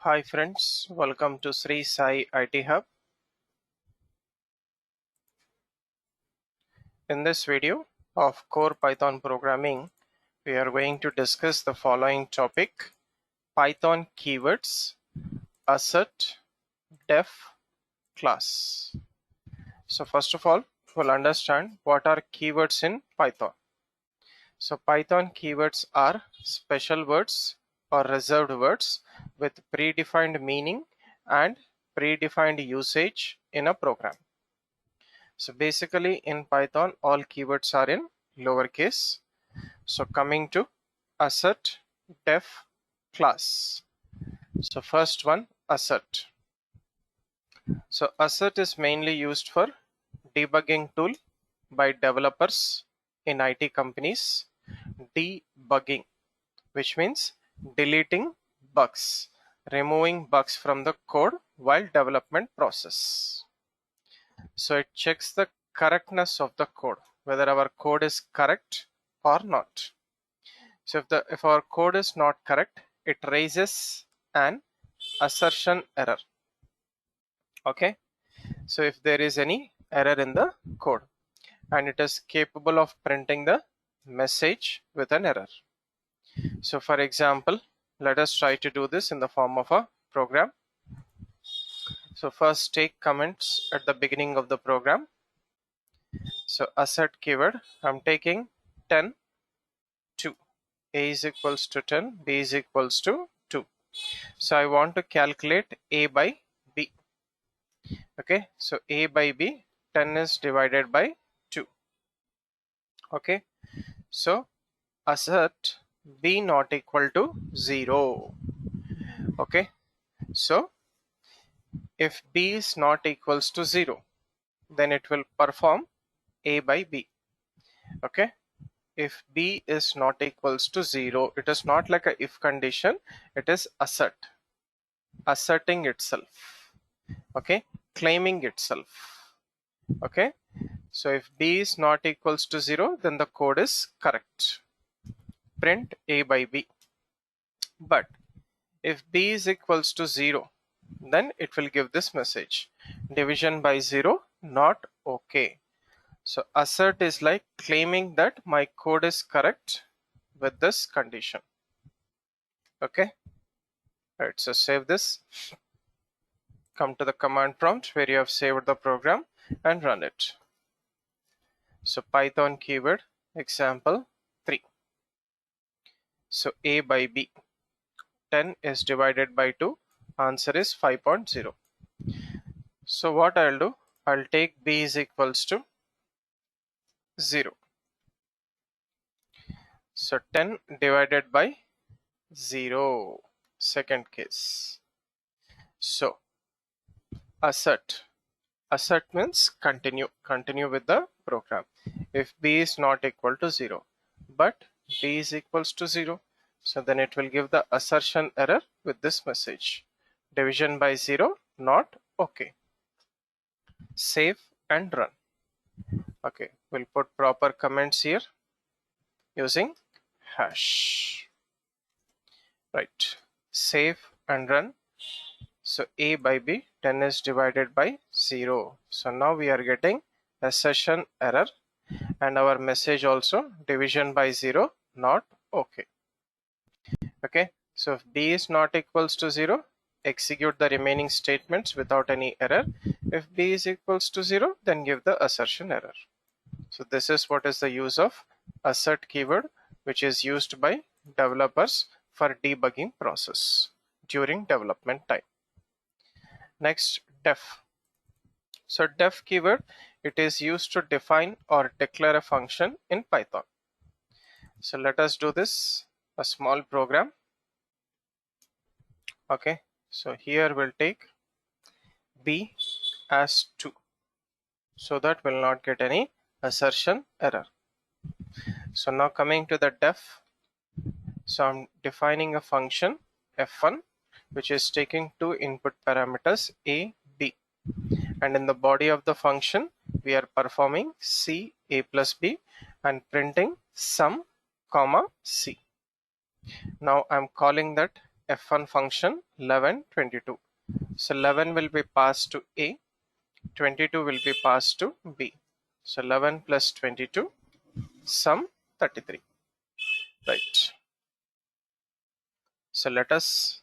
Hi friends, welcome to Srisai IT Hub. In this video of core Python programming, we are going to discuss the following topic: Python keywords, assert, def, class. So first of all, we'll understand what are keywords in Python. So Python keywords are special words or reserved words with predefined meaning and predefined usage in a program. So basically in Python, all keywords are in lowercase. So coming to assert, def, class. So first one, assert. So assert is mainly used for debugging tool by developers in IT companies. Debugging, which means deleting bugs, removing bugs from the code while development process. So it checks the correctness of the code, whether our code is correct or not. So if our code is not correct, it raises an assertion error. Okay, so if there is any error in the code, and it is capable of printing the message with an error. So for example, let us try to do this in the form of a program. So first take comments at the beginning of the program. So assert keyword, I'm taking 10, 2. A is equals to 10, B is equals to 2. So I want to calculate A by B. Okay, so A by B, 10 is divided by 2. Okay, so assert B not equal to 0. Okay, so if B is not equals to 0, then it will perform A by B. Okay, if B is not equals to 0, it is not like a if condition, it is asserting itself. Okay, claiming itself. Okay, so if B is not equals to 0, then the code is correct. Print A by B. But if B is equals to 0, then it will give this message: division by 0 not okay. So assert is like claiming that my code is correct with this condition. Okay, right, so save this, come to the command prompt where you have saved the program and run it. So Python keyword example 3. So A by B, 10 is divided by 2, answer is 5.0. So what I'll do, I'll take B is equals to 0. So 10 divided by 0, second case. So assert means continue with the program. If B is not equal to 0, but B is equals to 0, so then it will give the assertion error with this message: division by 0 not okay. Save and run. Okay, we'll put proper comments here using hash. Right, save and run. So A by B, 10 is divided by 0. So now we are getting assertion error, and our message also division by 0 not okay. Okay, so if B is not equals to 0, execute the remaining statements without any error. If B is equals to 0, then give the assertion error. So this is what is the use of assert keyword, which is used by developers for debugging process during development time. Next, def. So def keyword, it is used to define or declare a function in Python. So let us do this, a small program. Okay, so here we'll take B as 2, so that will not get any assertion error. So now coming to the def, so I'm defining a function f1 which is taking two input parameters a, b, and in the body of the function we are performing c a plus b and printing sum comma c. Now I'm calling that f1 function 11, 22. So 11 will be passed to A, 22 will be passed to B. So 11 plus 22, sum 33. Right. So let us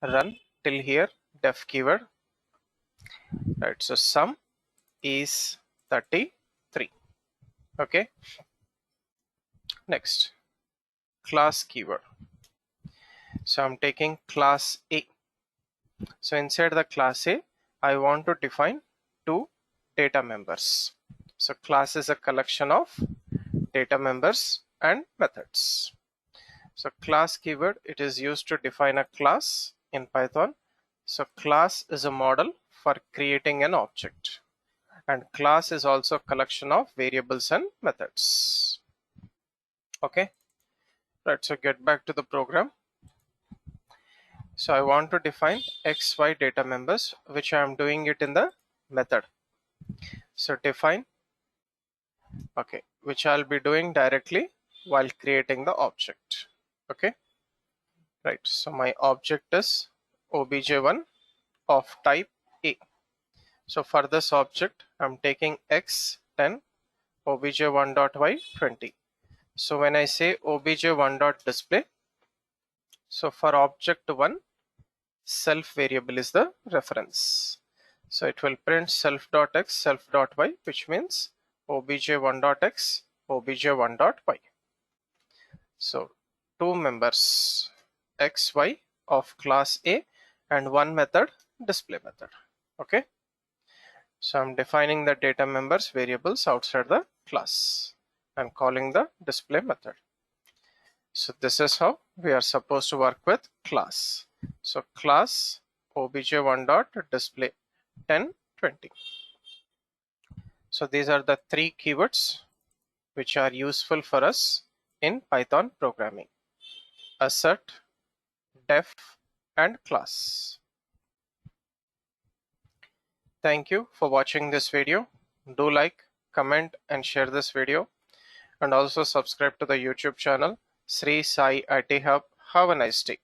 run till here, def keyword. Right. So sum is 33. Okay. Next, class keyword. So I'm taking class A. So inside the class A, I want to define two data members. So class is a collection of data members and methods. So class keyword, it is used to define a class in Python. So class is a model for creating an object, and class is also a collection of variables and methods. Okay, right. So get back to the program. So I want to define XY data members, which I am doing it in the method. So define, okay, which I'll be doing directly while creating the object. Okay, right. So my object is obj1 of type A. So for this object, I'm taking x 10, obj1.y 20. So when I say obj1.display, so for object 1, self variable is the reference. So it will print self.x, self.y, which means obj1.x, obj1.y. So two members x, y of class A and one method, display method. Okay. So I'm defining the data members variables outside the class and calling the display method. So this is how we are supposed to work with class. So class obj1.display 10, 20. So these are the three keywords which are useful for us in Python programming: assert, def, and class. Thank you for watching this video. Do like, comment, and share this video, and also subscribe to the YouTube channel Sri Sai IT Hub. Have a nice day.